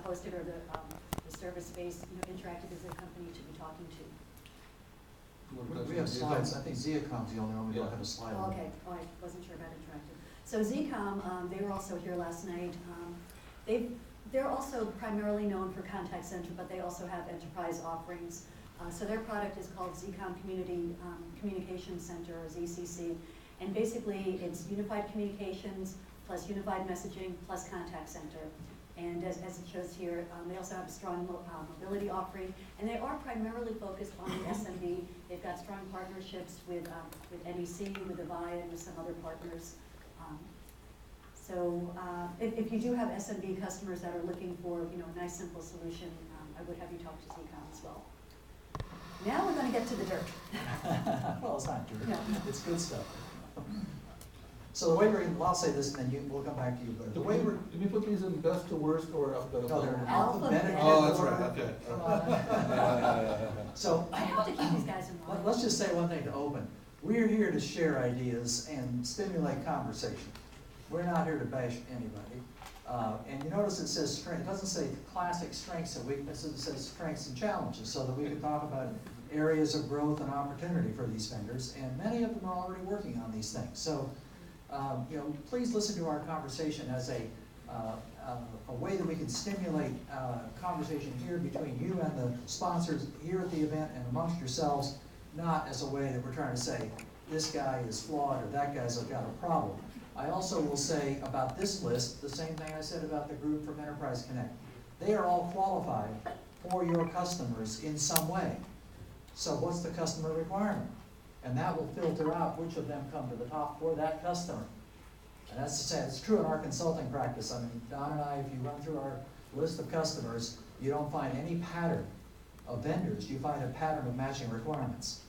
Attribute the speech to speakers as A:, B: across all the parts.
A: the hosted or the service-based, Interactive is a company to be talking to.
B: We have slides. I think Ziacom's the only one we don't have a slide
A: Oh,
B: on.
A: okay, oh, I wasn't sure about Interactive. So Zcom, they were also here last night. They're also primarily known for contact center, but they also have enterprise offerings. So their product is called Zcom Community Communication Center, or ZCC. And basically, it's unified communications plus unified messaging plus contact center. And as it shows here, they also have a strong mobility offering, and they are primarily focused on the SMB. They've got strong partnerships with NEC, with Avaya, and with some other partners. So if you do have SMB customers that are looking for a nice, simple solution, I would have you talk to Zcom as well. Now we're going to get to the dirt.
B: Well, it's not dirt.
A: No.
B: It's good stuff. So the way I'll say this, and then we'll come back to you. But
C: Do we put these in best to worst or alphabetical?
B: No, they're in
A: Alphabetical.
C: Oh, that's right, okay.
B: Come on. So
A: I have to keep these guys in mind.
B: let's just say one thing to open. We're here to share ideas and stimulate conversation. We're not here to bash anybody. And you notice it says strength. It doesn't say classic strengths and weaknesses. It says strengths and challenges, so that we can talk about areas of growth and opportunity for these vendors. And many of them are already working on these things. So, please listen to our conversation as a way that we can stimulate conversation here between you and the sponsors here at the event and amongst yourselves, not as a way that we're trying to say, this guy is flawed or that guy's got a problem. I also will say about this list, the same thing I said about the group from Enterprise Connect. They are all qualified for your customers in some way. So what's the customer requirement? And that will filter out which of them come to the top for that customer. And that's to say, it's true in our consulting practice. I mean, Don and I, if you run through our list of customers, you don't find any pattern of vendors. You find a pattern of matching requirements.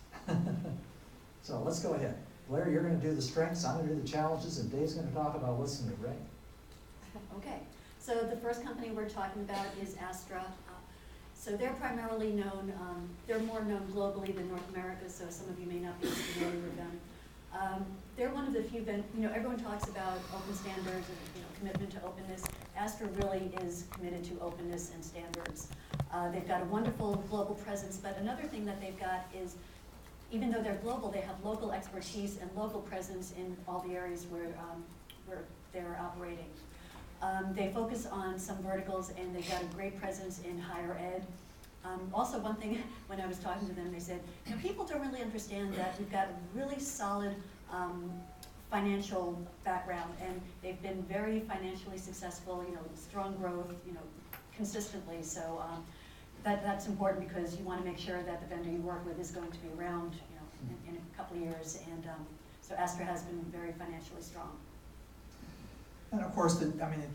B: So let's go ahead. Blair, you're going to do the strengths, I'm going to do the challenges, and Dave's going to talk about what's new, right?
A: Okay, so the first company we're talking about is Astra. So they're primarily known, they're more known globally than North America, so some of you may not be familiar with them. They're one of the few, everyone talks about open standards and commitment to openness. Astra really is committed to openness and standards. They've got a wonderful global presence, but another thing that they've got is, even though they're global, they have local expertise and local presence in all the areas where they're operating. They focus on some verticals, and they've got a great presence in higher ed. Also, one thing, when I was talking to them, they said, people don't really understand that we've got a really solid financial background, and they've been very financially successful, strong growth, consistently. So that's important, because you want to make sure that the vendor you work with is going to be around, in a couple of years. And so Astra has been very financially strong.
B: And of course,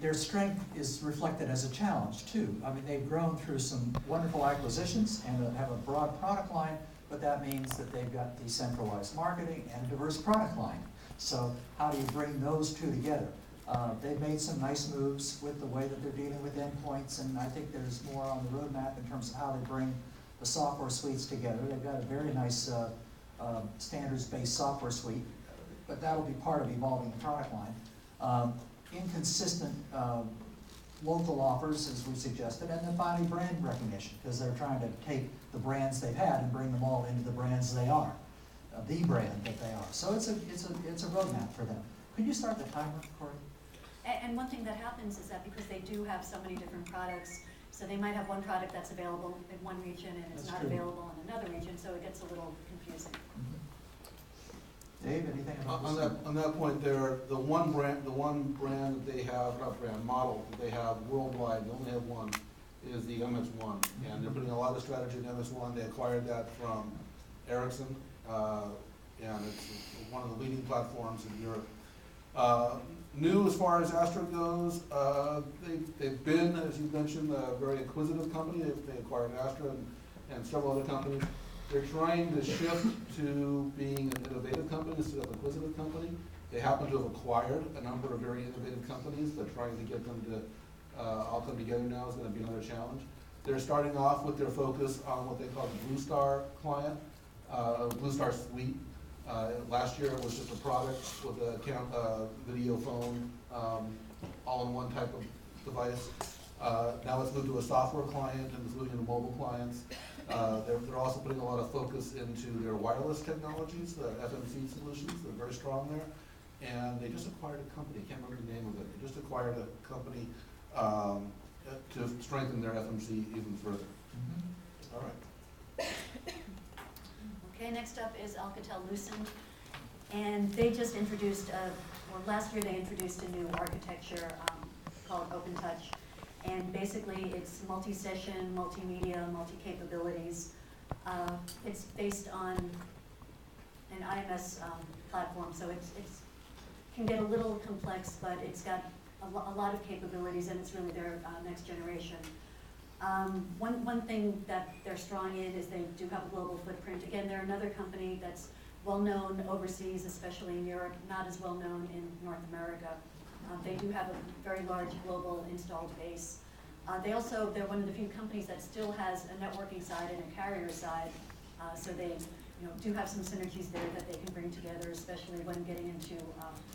B: their strength is reflected as a challenge too. They've grown through some wonderful acquisitions and have a broad product line, but that means that they've got decentralized marketing and a diverse product line. So how do you bring those two together? They've made some nice moves with the way that they're dealing with endpoints, and I think there's more on the roadmap in terms of how they bring the software suites together. They've got a very nice standards-based software suite, but that'll be part of evolving the product line. Inconsistent local offers, as we suggested, and then finally brand recognition, because they're trying to take the brands they've had and bring them all into the brands they are, the brand that they are. So it's a roadmap for them. Could you start the timer, Corey?
A: And one thing that happens is that because they do have so many different products, so they might have one product that's available in one region and it's not available in another region, so it gets a little confusing.
B: Mm-hmm. Dave, anything about
C: On that point there, the one brand that they have, not brand, model that they have worldwide, they only have one, is the MS-1. And they're putting a lot of strategy in MS-1. They acquired that from Ericsson, and it's one of the leading platforms in Europe. New as far as Astra goes, they've been, as you mentioned, a very acquisitive company. They acquired Astra and several other companies. They're trying to shift to being an innovative company instead of an acquisitive company. They happen to have acquired a number of very innovative companies, but trying to get them to all come together now is going to be another challenge. They're starting off with their focus on what they call the Blue Star client, Blue Star Suite. Last year it was just a product with a video phone, all-in-one type of device. Now it's moved to a software client and it's moving into mobile clients. They're also putting a lot of focus into their wireless technologies, the FMC solutions, they're very strong there. And they just acquired a company, I can't remember the name of it, they just acquired a company to strengthen their FMC even further. All right.
A: Okay, next up is Alcatel-Lucent, and they just introduced, last year they introduced a new architecture called OpenTouch, and basically it's multi-session, multimedia, multi-capabilities. It's based on an IMS platform, so it's can get a little complex, but it's got a lot of capabilities, and it's really their next generation. One thing that they're strong in is they do have a global footprint. Again, they're another company that's well known overseas, especially in Europe, not as well known in North America. They do have a very large global installed base. They're one of the few companies that still has a networking side and a carrier side, so they do have some synergies there that they can bring together, especially when getting into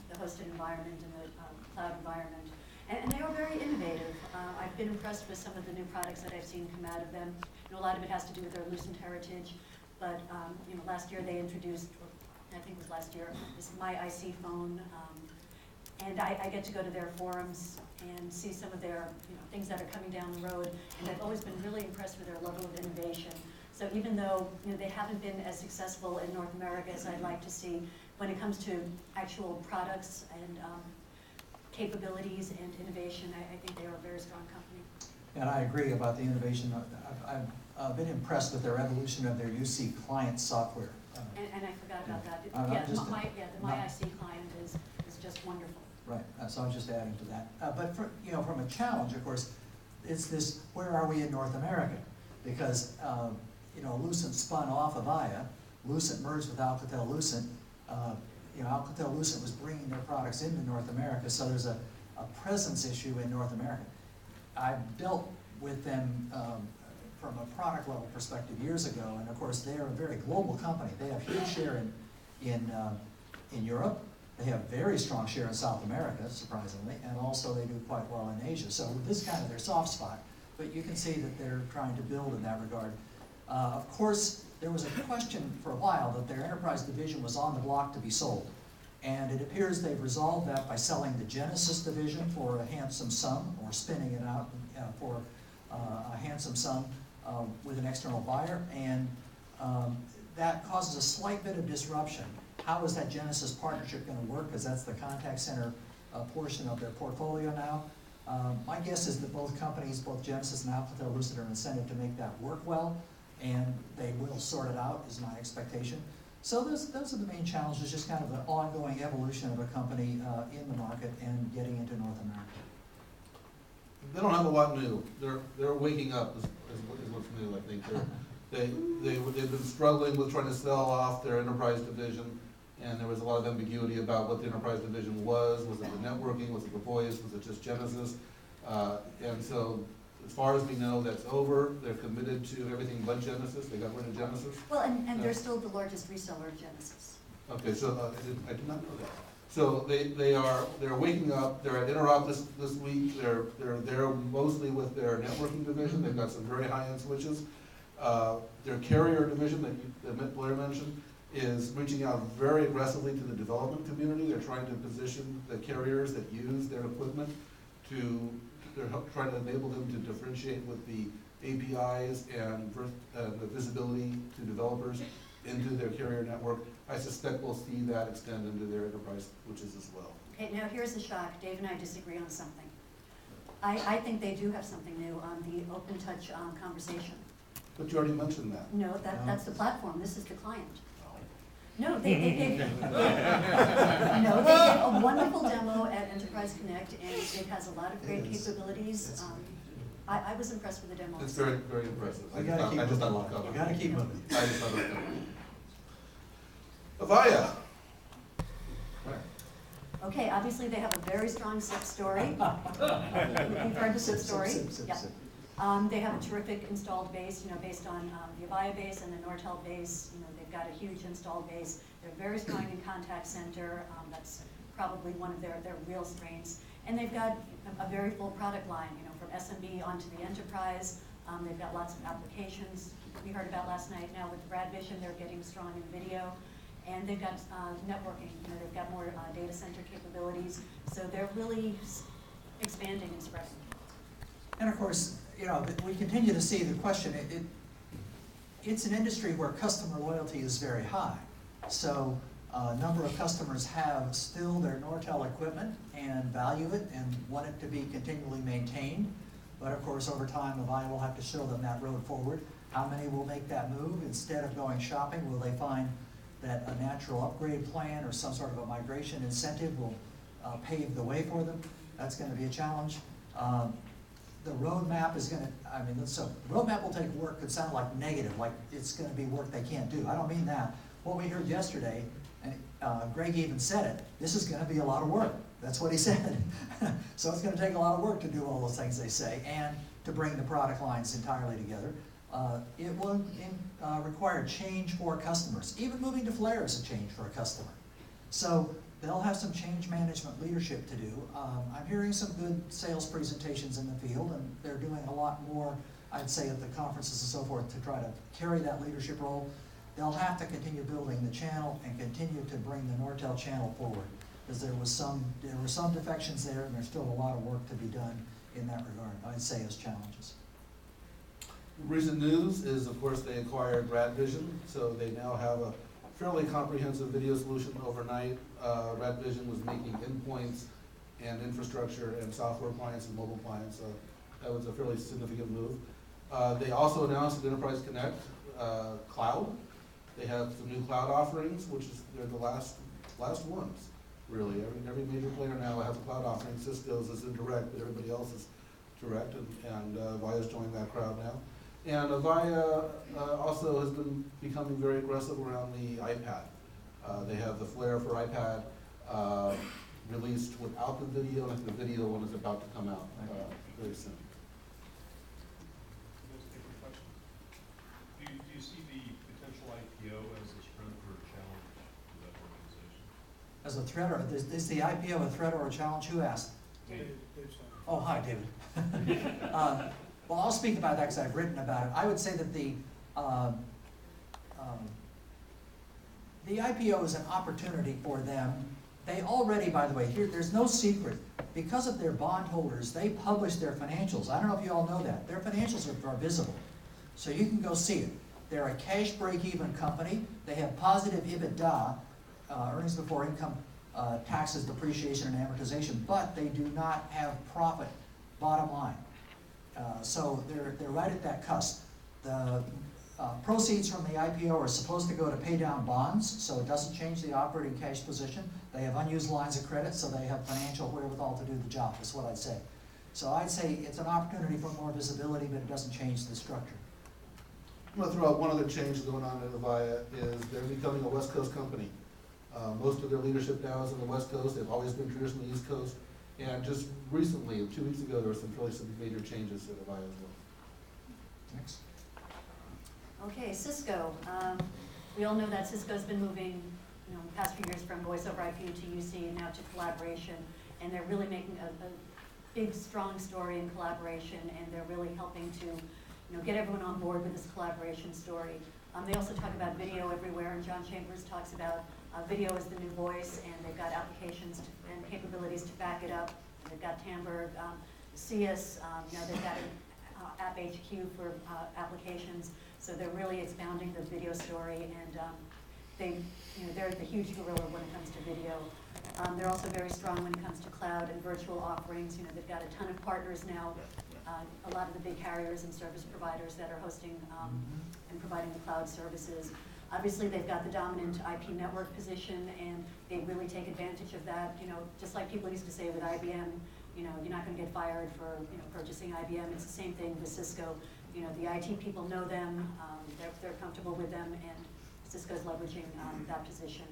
A: the hosted environment and the cloud environment. And they are very innovative. I've been impressed with some of the new products that I've seen come out of them. A lot of it has to do with their Lucent heritage, but last year they introduced, I think it was last year, this My IC phone, and I get to go to their forums and see some of their things that are coming down the road, and I've always been really impressed with their level of innovation. So even though they haven't been as successful in North America as I'd like to see, when it comes to actual products and capabilities and innovation, I think they are a very strong company.
B: And I agree about the innovation. I've been impressed with their evolution of their UC client software.
A: And I forgot about that.
B: The
A: The My IC client is just wonderful.
B: Right, so I'm just adding to that. But from a challenge, of course, it's this: where are we in North America? Because Lucent spun off of Avaya, Lucent merged with Alcatel-Lucent. Alcatel-Lucent was bringing their products into North America, so there's a presence issue in North America. I've dealt with them from a product level perspective years ago, and of course they're a very global company. They have huge share in Europe. They have very strong share in South America, surprisingly, and also they do quite well in Asia. So this is kind of their soft spot, but you can see that they're trying to build in that regard. Of course, there was a question for a while that their enterprise division was on the block to be sold. And it appears they've resolved that by selling the Genesis division for a handsome sum, or spinning it out for a handsome sum with an external buyer. And that causes a slight bit of disruption. How is that Genesis partnership going to work? Because that's the contact center portion of their portfolio now. My guess is that both companies, both Genesis and Alcatel-Lucent, are incented to make that work well, and they will sort it out, is my expectation. So those are the main challenges, just kind of the ongoing evolution of a company in the market and getting into North America.
C: They don't have a lot new. They're waking up is what's new, I think. They've been struggling with trying to sell off their enterprise division, and there was a lot of ambiguity about what the enterprise division was. Was it the networking? Was it the voice? Was it just Genesis? And so, as far as we know, that's over. They're committed to everything but Genesis. They got rid of Genesis.
A: Well, and they're still the largest reseller of Genesis.
C: Okay, so I did not know that. So they're waking up. They're at Interop this week. They're there mostly with their networking division. They've got some very high-end switches. Their carrier division that Blair mentioned is reaching out very aggressively to the development community. They're trying to position the carriers that use their equipment they're trying to enable them to differentiate with the APIs and the visibility to developers into their carrier network. I suspect we'll see that extend into their enterprise switches as well.
A: Okay, now here's the shock. Dave and I disagree on something. I think they do have something new on the OpenTouch conversation.
C: But you already mentioned that.
A: No, that's the platform. This is the client. No, they gave a wonderful demo at Enterprise Connect, and it has a lot of great capabilities. I was impressed with the demo.
C: It's very, very impressive.
B: You gotta keep moving. You gotta keep moving.
C: I just thought it was Avaya.
A: Okay, obviously they have a very strong SIP story. You've heard the SIP story. Yeah. They have a terrific installed base, based on the Avaya base and the Nortel base. They've got a huge installed base. They're very strong in contact center. That's probably one of their real strengths. And they've got a very full product line, for SMB onto the enterprise. They've got lots of applications we heard about last night. Now with RadVision, they're getting strong in video. And they've got networking, they've got more data center capabilities. So they're really expanding and spreading.
B: And of course, we continue to see the question, it's an industry where customer loyalty is very high. So a number of customers have still their Nortel equipment and value it and want it to be continually maintained. But of course, over time, Avaya will have to show them that road forward. How many will make that move? Instead of going shopping, will they find that a natural upgrade plan or some sort of a migration incentive will pave the way for them? That's going to be a challenge. The roadmap is going to, so roadmap will take work could sound like negative, like it's going to be work they can't do. I don't mean that. What we heard yesterday, and Greg even said it, this is going to be a lot of work. That's what he said. So it's going to take a lot of work to do all those things they say and to bring the product lines entirely together. It will require change for customers. Even moving to Flare is a change for a customer. So they'll have some change management leadership to do. I'm hearing some good sales presentations in the field, and they're doing a lot more, I'd say, at the conferences and so forth to try to carry that leadership role. They'll have to continue building the channel and continue to bring the Nortel channel forward, because there were some defections there, and there's still a lot of work to be done in that regard, I'd say, as challenges.
C: Recent news is, of course, they acquired RadVision, so they now have a fairly comprehensive video solution overnight. RadVision was making endpoints and infrastructure and software clients and mobile clients, so that was a fairly significant move. They also announced an Enterprise Connect cloud. They have some new cloud offerings, which is they're the last ones, really. Every major player now has a cloud offering. Cisco's is indirect, but everybody else is direct, and Avaya's joined that crowd now. And Avaya also has been becoming very aggressive around the iPad. They have the Flare for iPad released without the video, and the video one is about to come out very soon.
D: Do you see the potential IPO as a strength or a challenge to that organization?
B: As a threat, or is the IPO a threat or a challenge? Who asked?
D: David.
B: Oh, hi, David. Well, I'll speak about that because I've written about it. I would say that the IPO is an opportunity for them. They already, by the way, there's no secret. Because of their bondholders, they publish their financials. I don't know if you all know that. Their financials are visible. So you can go see it. They're a cash break-even company. They have positive EBITDA, earnings before income, taxes, depreciation, and amortization, but they do not have profit, bottom line. So they're right at that cusp. The proceeds from the IPO are supposed to go to pay down bonds, so it doesn't change the operating cash position. They have unused lines of credit, so they have financial wherewithal to do the job, is what I'd say. So I'd say it's an opportunity for more visibility, but it doesn't change the structure.
C: I'm going to throw out one other change going on at Avaya is they're becoming a West Coast company. Most of their leadership now is on the West Coast. They've always been traditionally East Coast. And just recently, 2 weeks ago, there were some major changes at Avaya as well.
B: Next.
A: Okay, Cisco. We all know that Cisco's been moving, the past few years from voice over IP to UC and now to collaboration, and they're really making a big, strong story in collaboration, and they're really helping to, get everyone on board with this collaboration story. They also talk about video everywhere, and John Chambers talks about video is the new voice, and they've got applications and capabilities to back it up. They've got Tamberg, CS, they've got an App HQ for applications. So they're really expounding the video story, and they're the huge gorilla when it comes to video. They're also very strong when it comes to cloud and virtual offerings. They've got a ton of partners now. A lot of the big carriers and service providers that are hosting and providing the cloud services. Obviously, they've got the dominant IP network position, and they really take advantage of that. Just like people used to say with IBM, you're not going to get fired for purchasing IBM. It's the same thing with Cisco. The IT people know them, they're comfortable with them, and Cisco's leveraging that position.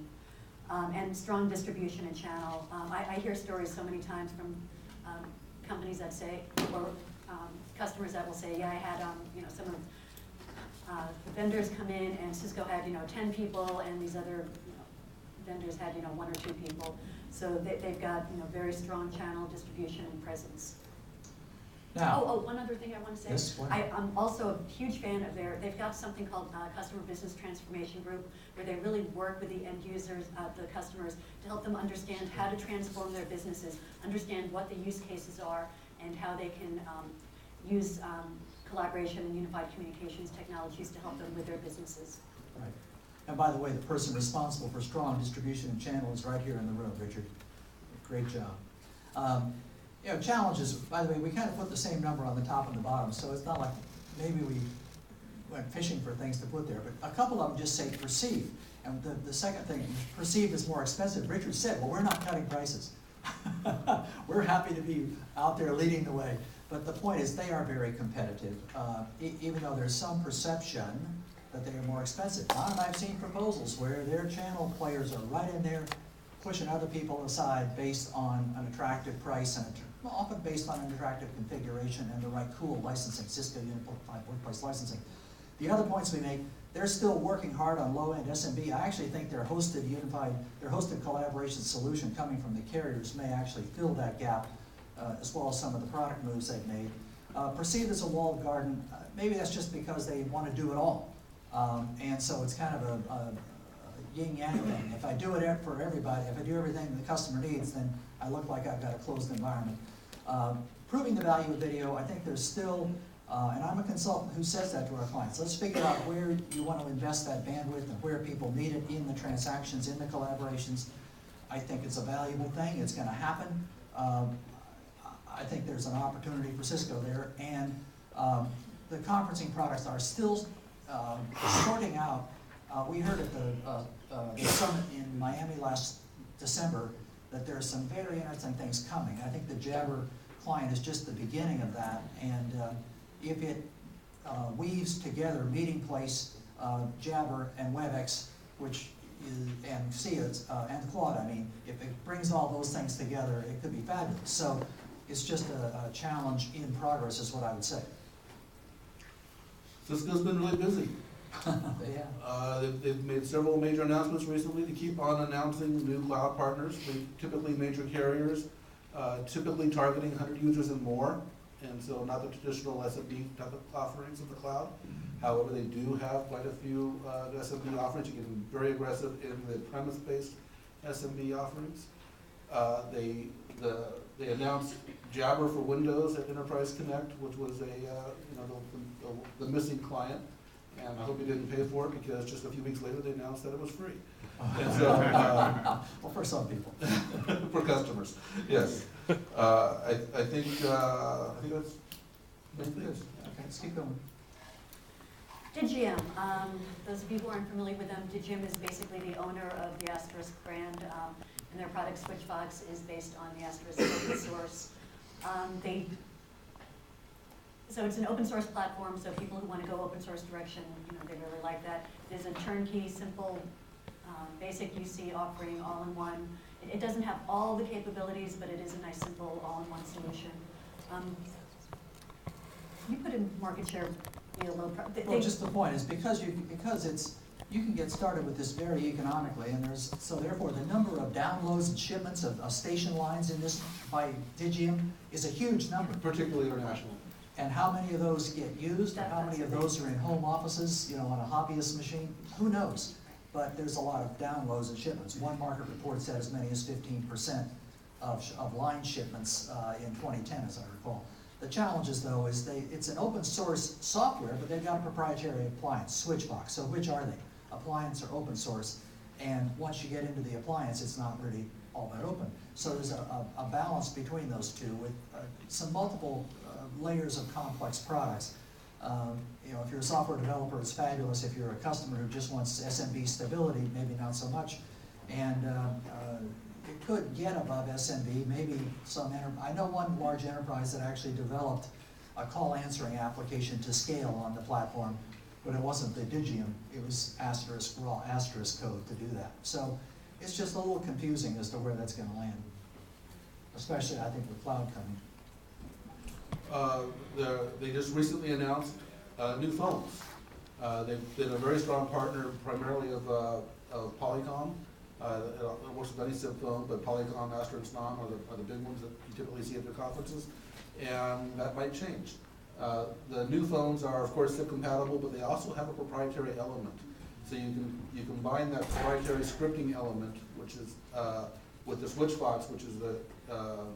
A: And strong distribution and channel. I hear stories so many times from companies that say, or customers that will say, yeah, I had some of the vendors come in, and Cisco had 10 people, and these other vendors had 1 or 2 people. So they've got very strong channel distribution and presence.
B: Now,
A: One other thing I want to say.
B: Yes, what?
A: I'm also a huge fan of they've got something called Customer Business Transformation Group, where they really work with the end users, the customers, to help them understand how to transform their businesses, understand what the use cases are, and how they can use collaboration and unified communications technologies to help them with their businesses.
B: right. And by the way, the person responsible for strong distribution and channel is right here in the room, Richard. Great job. You know, challenges, by the way, we kind of put the same number on the top and the bottom, so it's not like maybe we went fishing for things to put there, but a couple of them just say perceive. And the second thing, perceive is more expensive. Richard said, well, we're not cutting prices. We're happy to be out there leading the way. But the point is, they are very competitive, even though there's some perception that they are more expensive. Don and I've seen proposals where their channel players are right in there pushing other people aside based on an attractive price and often based on an attractive configuration and the right cool licensing, Cisco Unified Workplace licensing. The other points we make, they're still working hard on low-end SMB. I actually think their hosted collaboration solution coming from the carriers may actually fill that gap, as well as some of the product moves they've made. Perceived as a walled garden, maybe that's just because they want to do it all. And so it's kind of a yin-yang thing. If I do it for everybody, if I do everything the customer needs, then I look like I've got a closed environment. Proving the value of video, I think there's still, and I'm a consultant who says that to our clients, let's figure out where you want to invest that bandwidth and where people need it in the transactions, in the collaborations. I think it's a valuable thing, it's going to happen. I think there's an opportunity for Cisco there, and the conferencing products are still sorting out. We heard at the summit in Miami last December that there are some very interesting things coming. I think the Jabber client is just the beginning of that, and if it weaves together Meeting Place, Jabber, and WebEx, which is, and SIA, and Claude, I mean, if it brings all those things together, it could be fabulous. So it's just a challenge in progress is what I would say.
C: Cisco's been really busy.
B: Yeah.
C: They've made several major announcements recently. They keep on announcing new cloud partners, typically major carriers, typically targeting 100 users and more, and so not the traditional SMB type of offerings of the cloud. However, they do have quite a few SMB offerings. You can be very aggressive in the premise-based SMB offerings. They announced Jabber for Windows at Enterprise Connect, which was the missing client. And I hope you didn't pay for it because just a few weeks later they announced that it was free. And so,
B: well, for some people.
C: for customers, yes. I think that's basically it.
B: Okay, let's keep going.
A: Digium, those of you who aren't familiar with them, Digium is basically the owner of the Asterisk brand, and their product Switchvox is based on the Asterisk open source. So it's an open source platform, so people who want to go open source direction, they really like that. It is a turnkey, simple, basic UC offering, all in one. It doesn't have all the capabilities, but it is a nice, simple, all-in-one solution. You put in market share real low.
B: Well, just the point is because you can get started with this very economically, and therefore the number of downloads and shipments of station lines in this by Digium is a huge number.
C: Particularly international.
B: And how many of those get used, and how many of those are in home offices, on a hobbyist machine? Who knows? But there's a lot of downloads and shipments. One market report said as many as 15% of line shipments in 2010, as I recall. The challenges, though, is it's an open source software, but they've got a proprietary appliance, Switchvox. So which are they? Appliance or open source? And once you get into the appliance, it's not really all that open. So there's a balance between those two with some multiple layers of complex products. If you're a software developer, it's fabulous. If you're a customer who just wants SMB stability, maybe not so much. And it could get above SMB, maybe I know one large enterprise that actually developed a call answering application to scale on the platform, but it wasn't the Digium, it was raw asterisk code to do that. So it's just a little confusing as to where that's going to land, especially I think with cloud coming.
C: They just recently announced new phones. They've been a very strong partner primarily of Polycom. It works with any SIP phone, but Polycom, Astra, and Snom are the big ones that you typically see at their conferences. and that might change. The new phones are, of course, SIP compatible, but they also have a proprietary element. So you combine that proprietary scripting element, which is with the SwitchFox, which is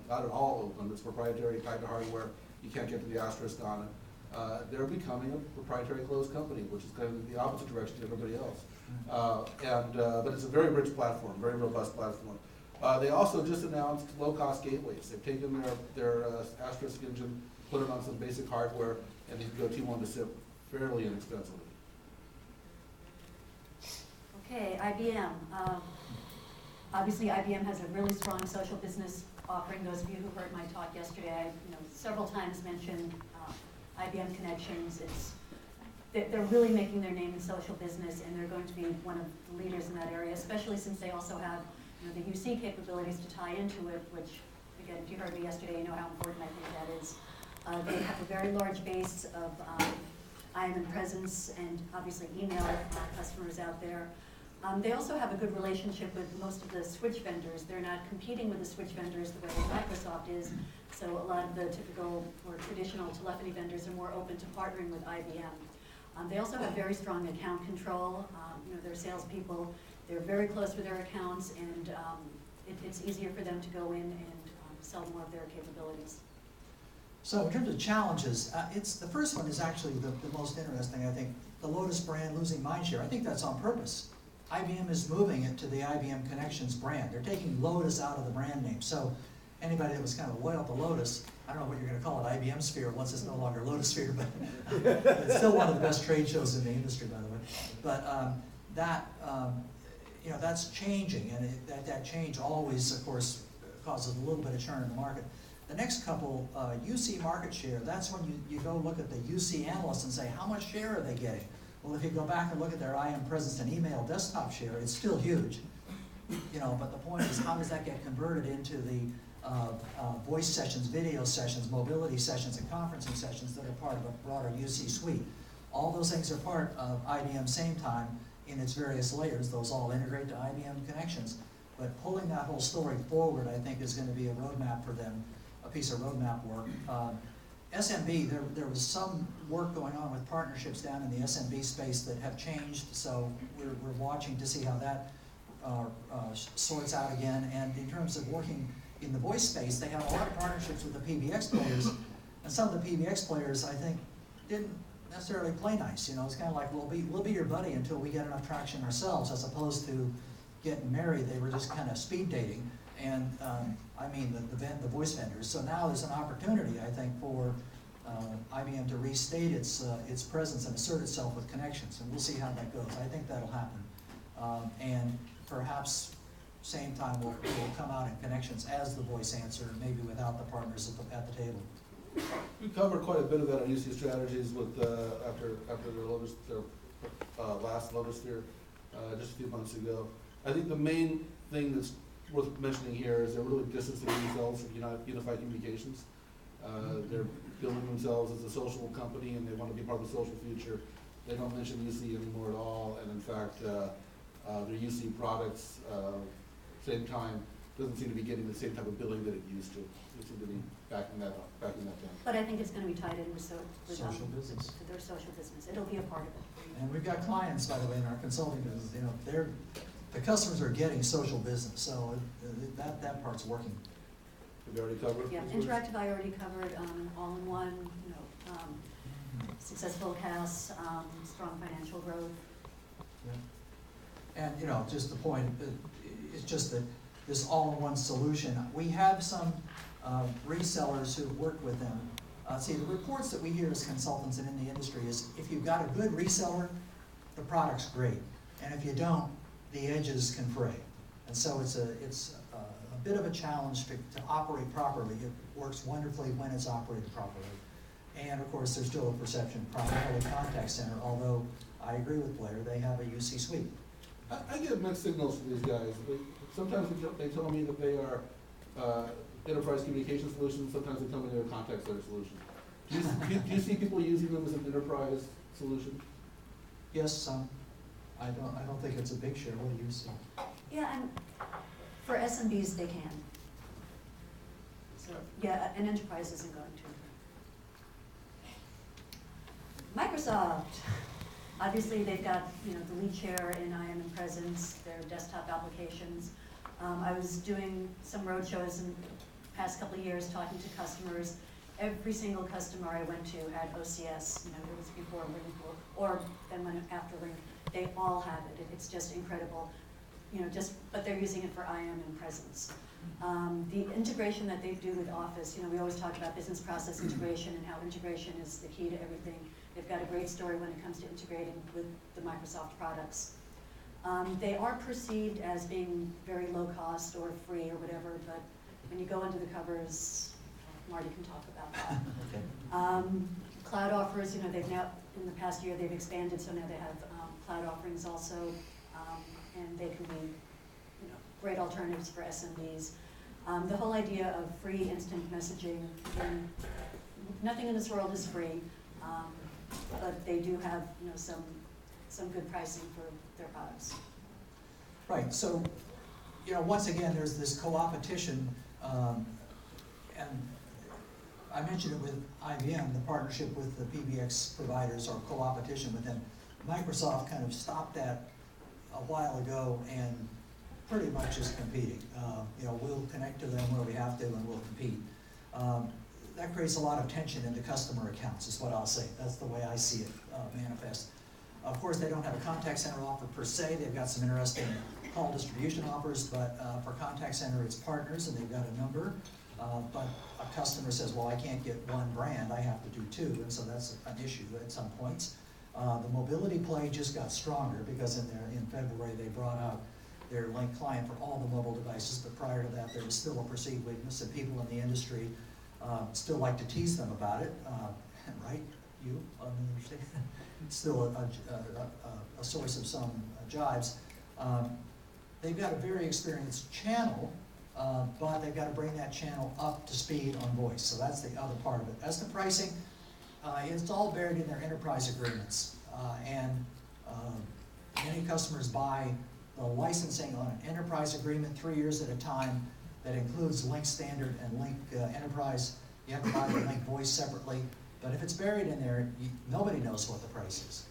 C: not at all open, it's proprietary kind of hardware. You can't get to the asterisk on it. They're becoming a proprietary closed company, which is kind of the opposite direction to everybody else. But it's a very rich platform, very robust platform. They also just announced low-cost gateways. They've taken their asterisk engine, put it on some basic hardware, and you can go T1 to SIP fairly inexpensively.
A: Okay, IBM. Obviously, IBM has a really strong social business offering. Those of you who heard my talk yesterday, I several times mentioned IBM Connections. They're really making their name in social business, and they're going to be one of the leaders in that area, especially since they also have the UC capabilities to tie into it, which, again, if you heard me yesterday, you know how important I think that is. They have a very large base of IM presence and obviously email customers out there. They also have a good relationship with most of the switch vendors. They're not competing with the switch vendors the way Microsoft is, so a lot of the typical or traditional telephony vendors are more open to partnering with IBM. They also have very strong account control. Their salespeople, they're very close with their accounts, and it's easier for them to go in and sell more of their capabilities.
B: So in terms of challenges, the first one is actually the most interesting, I think. The Lotus brand losing mindshare. I think that's on purpose. IBM is moving it to the IBM Connections brand. They're taking Lotus out of the brand name. So anybody that was kind of loyal to Lotus, I don't know what you're going to call it, IBM Sphere, once it's no longer Lotus Sphere, but it's still one of the best trade shows in the industry, by the way. But that's changing, and that change always, of course, causes a little bit of churn in the market. The next couple, UC market share, that's when you go look at the UC analysts and say, how much share are they getting? Well, if you go back and look at their IM presence and email desktop share, it's still huge. But the point is, how does that get converted into the voice sessions, video sessions, mobility sessions, and conferencing sessions that are part of a broader UC suite? All those things are part of IBM Same Time in its various layers. Those all integrate to IBM Connections. But pulling that whole story forward, I think, is going to be a roadmap for them, a piece of roadmap work. SMB, there was some work going on with partnerships down in the SMB space that have changed, so we're watching to see how that sorts out again. And in terms of working in the voice space, they have a lot of partnerships with the PBX players, and some of the PBX players, I think, didn't necessarily play nice. It's kind of like, we'll be your buddy until we get enough traction ourselves, as opposed to getting married. They were just kind of speed dating, and the voice vendors. So now there's an opportunity, I think, for IBM to restate its presence and assert itself with Connections, and we'll see how that goes. I think that'll happen, and perhaps Same Time will come out in Connections as the voice answer, maybe without the partners at the table.
C: We covered quite a bit of that on UC Strategies with after their last Lotus Sphere just a few months ago. I think the main thing that's worth mentioning here is they're really distancing themselves from Unified Communications. They're building themselves as a social company, and they want to be part of the social future. They don't mention UC anymore at all, and in fact, their UC products, Same Time, doesn't seem to be getting the same type of billing that it used to. They seem to be backing that down.
A: But I think it's going to be tied in with
B: Social business.
A: to their social business. It'll be a part of it.
B: And we've got clients, by the way, in our consulting business. The customers are getting social business, so that part's working.
C: Have you already covered?
A: Yeah, Interactive I already covered, all-in-one, successful CAS, strong financial growth.
B: Yeah. And just the point, it's just that this all-in-one solution. We have some resellers who've worked with them. See, the reports that we hear as consultants and in the industry is, if you've got a good reseller, the product's great, and if you don't, the edges can fray. And so it's a bit of a challenge to operate properly. It works wonderfully when it's operated properly. And of course, there's still a perception, primarily contact center, although I agree with Blair, they have a UC suite.
C: I get mixed signals from these guys. Sometimes they tell me that they are enterprise communication solutions, sometimes they tell me they're a contact center solution. Do you see people using them as an enterprise solution?
B: Yes, some. I don't think it's a big share. What do you see?
A: Yeah, and for SMBs, they can. So, yeah, and enterprise isn't going to. Microsoft, obviously they've got, you know, the lead share in IM and Presence, their desktop applications. I was doing some road shows in the past couple of years talking to customers. Every single customer I went to had OCS, you know, it was before Link or then when after Link, they all have it. It's just incredible, you know, but they're using it for IM and Presence. The integration that they do with Office, you know, we always talk about business process integration and how integration is the key to everything. They've got a great story when it comes to integrating with the Microsoft products. They are perceived as being very low cost or free or whatever, but when you go under the covers, Marty can talk about that.
B: Okay.
A: Cloud offers, you know, they've now, in the past year, they've expanded, so now they have cloud offerings also, and they can be, you know, great alternatives for SMBs. The whole idea of free instant messaging, again, nothing in this world is free, but they do have, you know, some good pricing for their products.
B: Right, so, you know, once again, there's this co-opetition, and I mentioned it with IBM, the partnership with the PBX providers or co-opetition with them. Microsoft kind of stopped that a while ago and pretty much is competing. You know, we'll connect to them where we have to and we'll compete. That creates a lot of tension in the customer accounts, is what I'll say. That's the way I see it manifest. Of course, they don't have a contact center offer per se. They've got some interesting call distribution offers, but for contact center, it's partners, and they've got a number. But a customer says, well, I can't get one brand, I have to do two, and so that's an issue at some points. The mobility play just got stronger because in February they brought out their Link client for all the mobile devices, but prior to that there was still a perceived weakness, and people in the industry still like to tease them about it, right? You, understand? It's still a source of some jibes. They've got a very experienced channel, but they've got to bring that channel up to speed on voice. So that's the other part of it. As to pricing, it's all buried in their enterprise agreements. Many customers buy the licensing on an enterprise agreement 3 years at a time that includes Link Standard and Link Enterprise. You have to buy the Link Voice separately. But if it's buried in there, nobody knows what the price is.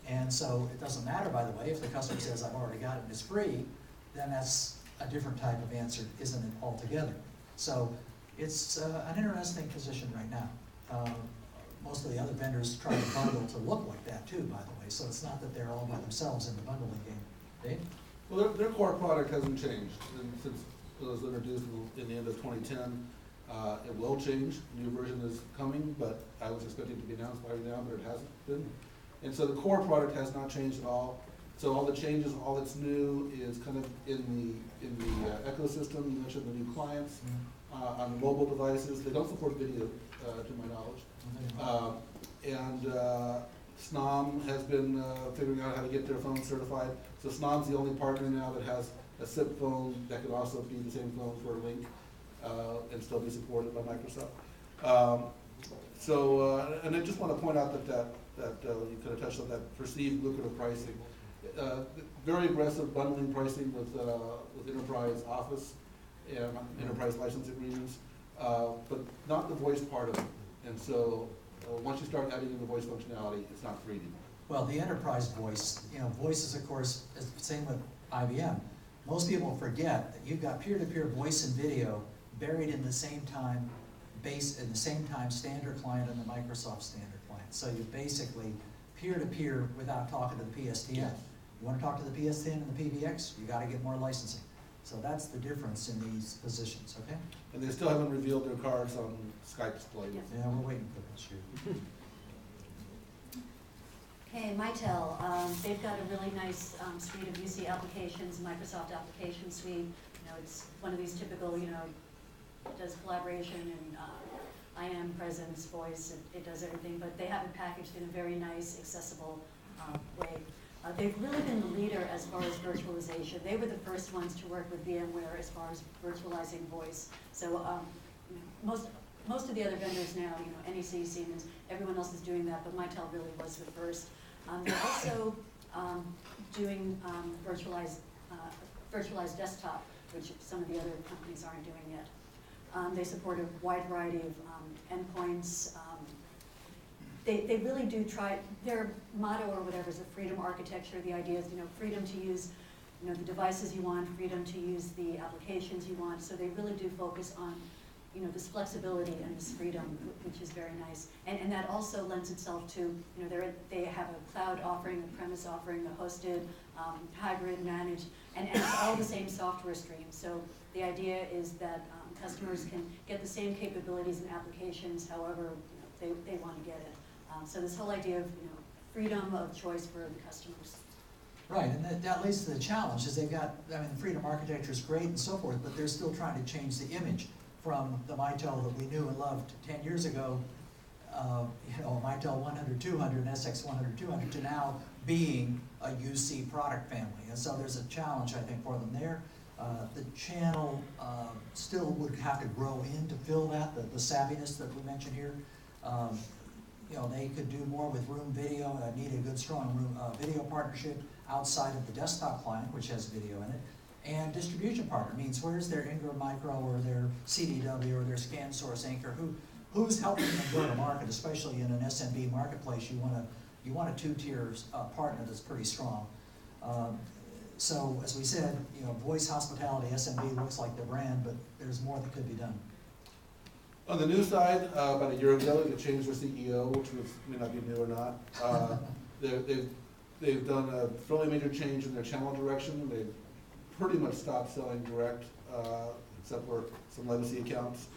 B: And so it doesn't matter, by the way, if the customer says, I've already got it and it's free, then that's a different type of answer, isn't it, altogether? So it's an interesting position right now. Most of the other vendors try to bundle to look like that too, by the way, so it's not that they're all by themselves in the bundling game. Dave?
C: Well, their core product hasn't changed since it was introduced in the end of 2010. It will change. A new version is coming, but I was expecting it to be announced by now, but it hasn't been. And so the core product has not changed at all. So all the changes, all that's new is kind of in the ecosystem. You mentioned the new clients on the mobile devices. They don't support video, to my knowledge. SNOM has been figuring out how to get their phones certified. So SNOM's the only partner now that has a SIP phone that could also be the same phone for Link and still be supported by Microsoft. And I just want to point out that you could have touched on that perceived lucrative pricing. Very aggressive bundling pricing with enterprise Office and enterprise license agreements, but not the voice part of it. And so once you start adding in the voice functionality, it's not free anymore.
B: Well, the enterprise voice, you know, voices, of course, is the same with IBM. Most people forget that you've got peer-to-peer voice and video buried in the same time, standard client and the Microsoft standard client. So you basically peer-to-peer without talking to the PSTN. You want to talk to the PSTN and the PBX, you got to get more licensing. So that's the difference in these positions, okay?
C: And they still haven't revealed their cards on Skype display.
A: Yes.
B: Yeah, we're waiting for that shoot.
A: Okay, Mitel, they've got a really nice suite of UC applications, Microsoft application suite. You know, it's one of these typical, you know, it does collaboration and IM, presence, voice, it does everything, but they have it packaged in a very nice, accessible way. They've really been the leader as far as virtualization. They were the first ones to work with VMware as far as virtualizing voice. So you know, most of the other vendors now, you know, NEC, Siemens, everyone else is doing that, but Mitel really was the first. They're also doing virtualized desktop, which some of the other companies aren't doing yet. They support a wide variety of endpoints. They really do try, their motto or whatever is a freedom architecture. The idea is, freedom to use, the devices you want, freedom to use the applications you want. So they really do focus on, this flexibility and this freedom, which is very nice. And that also lends itself to, they have a cloud offering, a premise offering, a hosted, hybrid, managed, and it's all the same software stream. So the idea is that customers can get the same capabilities and applications however they want to get it. So this whole idea of freedom of choice for the customers.
B: Right, and that leads to the challenge, is they've got, the freedom architecture is great and so forth, but they're still trying to change the image from the Mitel that we knew and loved 10 years ago, Mitel 100, 200, and SX 100, 200, to now being a UC product family. And so there's a challenge, I think, for them there. The channel still would have to grow in to fill that, the savviness that we mentioned here. They could do more with Room Video. Need a good, strong Room video partnership outside of the desktop client, which has video in it. And distribution partner means where's their Ingram Micro or their CDW or their ScanSource Inc. or who's helping them go to market, especially in an SMB marketplace. You want a two-tier partner that's pretty strong. So as we said, voice, hospitality, SMB looks like the brand, but there's more that could be done.
C: On the new side, about a year ago, they changed their CEO, which may not be new or not. They've done a fairly major change in their channel direction. They've pretty much stopped selling direct, except for some legacy accounts.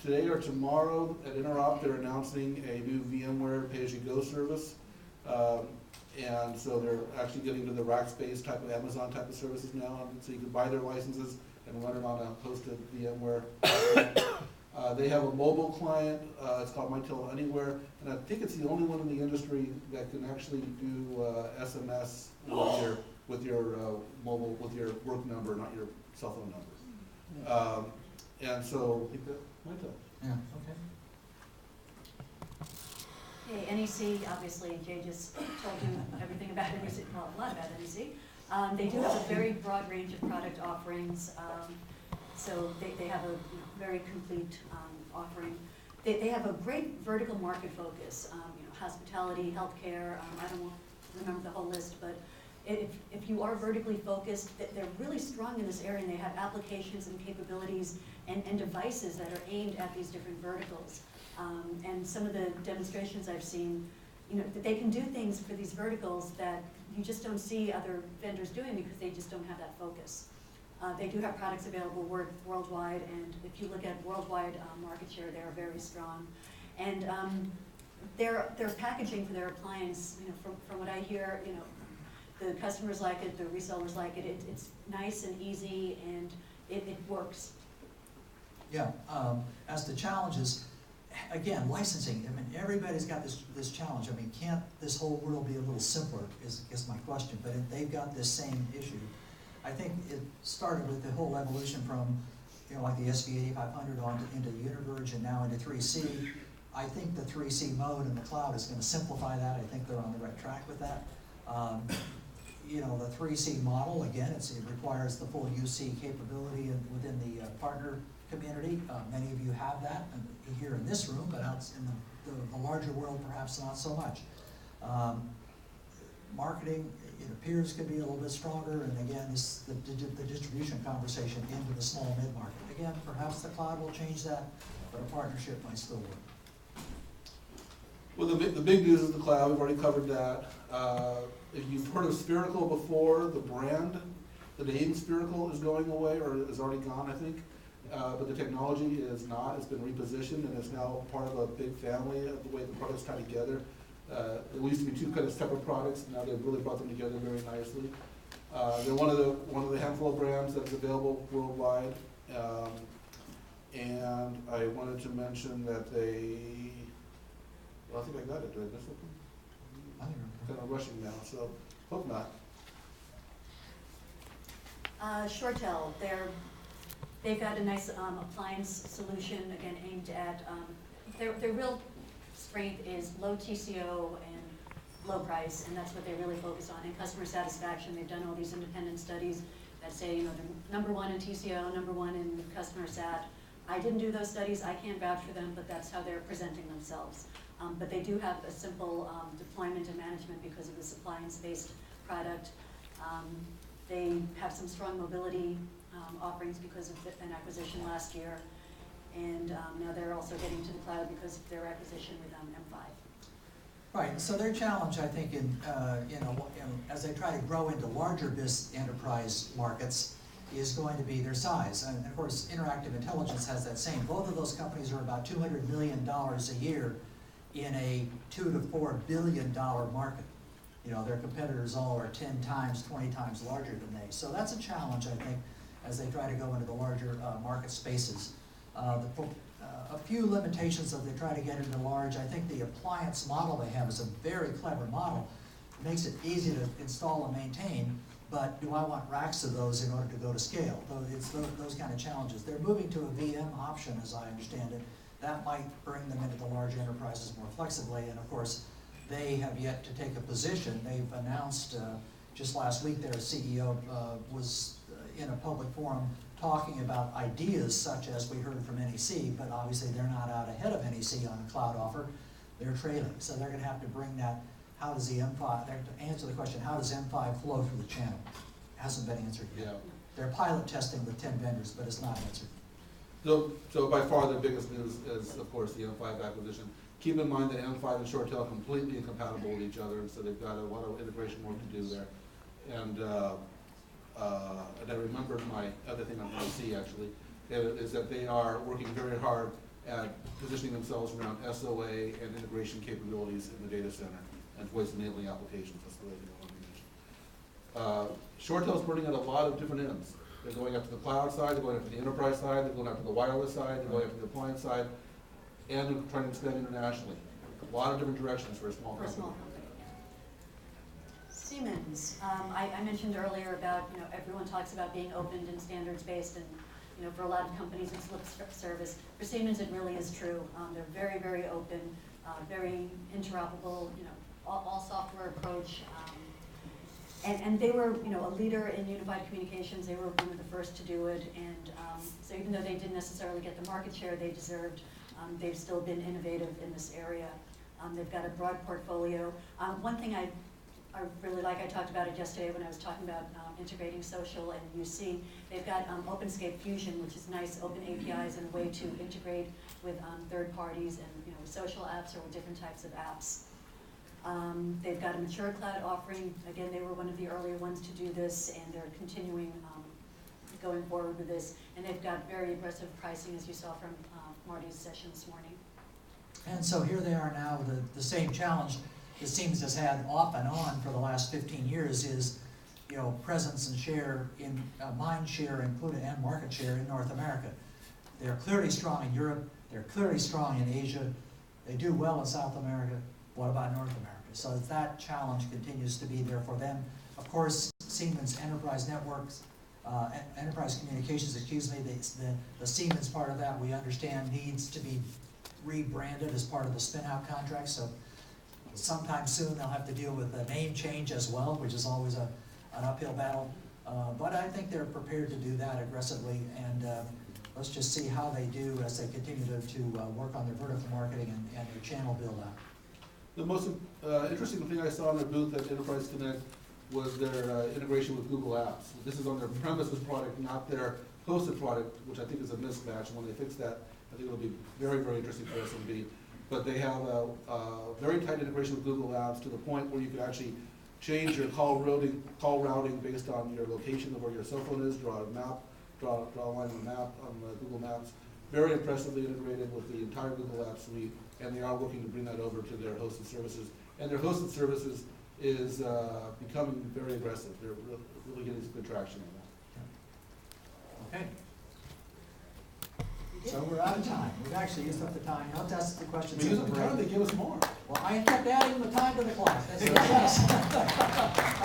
C: Today or tomorrow at Interop, they're announcing a new VMware pay-as-you-go service. And so they're actually getting to the Rackspace type of Amazon type of services now. So you can buy their licenses and run it on a hosted VMware. They have a mobile client, it's called Mitel Anywhere, and I think it's the only one in the industry that can actually do SMS with your mobile, with your work number, not your cell phone number. And so, I think that Mitel.
B: Yeah, okay.
A: Okay, NEC, obviously, Jay just told you everything about NEC, well, a lot about NEC. They do have a very broad range of product offerings. So they have a very complete offering. They have a great vertical market focus, hospitality, healthcare, I don't remember the whole list, but if you are vertically focused, they're really strong in this area, and they have applications and capabilities and devices that are aimed at these different verticals. And some of the demonstrations I've seen, that they can do things for these verticals that you just don't see other vendors doing because they just don't have that focus. They do have products available worldwide, and if you look at worldwide market share, they are very strong. And their packaging for their appliance, from what I hear, the customers like it, the resellers like it. It's nice and easy, and it works. Yeah.
B: As to challenges, again, licensing. Everybody's got this challenge. Can't this whole world be a little simpler? Is my question. But they've got this same issue. I think it started with the whole evolution from, like the SV8500 into Univerge and now into 3C. I think the 3C mode in the cloud is going to simplify that. I think they're on the right track with that. The 3C model, again, it requires the full UC capability within the partner community. Many of you have that here in this room, but out in the larger world, perhaps not so much. Marketing, it appears, could be a little bit stronger, and again, the distribution conversation into the small mid-market. Again, perhaps the cloud will change that, but a partnership might still work.
C: Well, the big news is the cloud. We've already covered that. If you've heard of Spherical before, the brand, the name Spherical is going away, or is already gone, I think. But the technology is not. It's been repositioned, and it's now part of a big family of the way the products tie together. There used to be two kind of separate products. Now they've really brought them together very nicely. They're one of the handful of brands that's available worldwide. And I wanted to mention that I think I got it. Did I miss something? I'm kind of rushing now, so hope not.
A: ShoreTel, they've got a nice appliance solution, again, aimed at, their real strength is low TCO and low price, and that's what they really focus on. And customer satisfaction, they've done all these independent studies that say, they're number one in TCO, number one in customer sat. I didn't do those studies, I can't vouch for them, but that's how they're presenting themselves. But they do have a simple deployment and management because of this appliance-based product. They have some strong mobility offerings because of an acquisition last year. And now they're also getting to the cloud because of their acquisition with M5.
B: Right, and so their challenge, I think, as they try to grow into larger enterprise markets, is going to be their size. And of course, Interactive Intelligence has that same. Both of those companies are about $200 million a year in a $2 to $4 billion market. Their competitors all are 10 times, 20 times larger than they. So that's a challenge, I think, as they try to go into the larger market spaces. A few limitations that they try to get into large. I think the appliance model they have is a very clever model. It makes it easy to install and maintain, but do I want racks of those in order to go to scale? It's those kind of challenges. They're moving to a VM option, as I understand it. That might bring them into the large enterprises more flexibly, and of course, they have yet to take a position. They've announced just last week their CEO was in a public forum talking about ideas such as we heard from NEC, but obviously they're not out ahead of NEC on a cloud offer. They're trailing, so they're going to have to bring that. How does the M5, to answer the question, how does M5 flow through the channel? Hasn't been answered yet.
C: Yeah.
B: They're pilot testing with 10 vendors, but it's not answered.
C: So by far the biggest news is, of course, the M5 acquisition. Keep in mind that M5 and ShoreTel are completely incompatible with each other, and so they've got a lot of integration work to do there. And I remembered my other thing on NEC actually, is that they are working very hard at positioning themselves around SOA and integration capabilities in the data center and voice enabling applications. That's the way they want to mention. ShoreTel's burning at a lot of different ends. They're going after the cloud side, they're going after the enterprise side, they're going after the wireless side, they're going after the appliance side, and they're trying to expand internationally. A lot of different directions for a small company.
A: Siemens, I mentioned earlier about, everyone talks about being open and standards-based, and, for a lot of companies it's lip service. For Siemens, it really is true. They're very, very open, very interoperable, all software approach. And they were, a leader in unified communications. They were one of the first to do it, and so even though they didn't necessarily get the market share they deserved, they've still been innovative in this area. They've got a broad portfolio. One thing I really like, I talked about it yesterday when I was talking about integrating social and UC. They've got OpenScape Fusion, which is nice open APIs and a way to integrate with third parties and social apps or with different types of apps. They've got a mature cloud offering. Again, they were one of the earlier ones to do this, and they're continuing going forward with this. And they've got very aggressive pricing, as you saw from Marty's session this morning.
B: And so here they are now, the same challenge that Siemens has had off and on for the last 15 years is, presence and share in mind share included and market share in North America. They're clearly strong in Europe. They're clearly strong in Asia. They do well in South America. What about North America? So that challenge continues to be there for them. Of course, Siemens Enterprise Networks, Enterprise Communications, the Siemens part of that we understand needs to be rebranded as part of the spin-out contract. So sometime soon they'll have to deal with the name change as well, which is always an uphill battle. But I think they're prepared to do that aggressively, and let's just see how they do as they continue to work on their vertical marketing and their channel build out.
C: The most interesting thing I saw in their booth at Enterprise Connect was their integration with Google Apps. This is on their premises product, not their hosted product, which I think is a mismatch. When they fix that, I think it'll be very, very interesting for SMB. But they have a very tight integration with Google Apps to the point where you can actually change your call routing based on your location of where your cell phone is, draw a map, draw a line on the map on Google Maps. Very impressively integrated with the entire Google Apps suite, and they are working to bring that over to their hosted services. And their hosted services is becoming very aggressive. They're really getting some good traction on that.
B: Okay. So we're out of time. We've actually used up the time. Let's ask the questions.
C: We use the time, they give us more.
B: Well, I kept adding the time to the clock. That's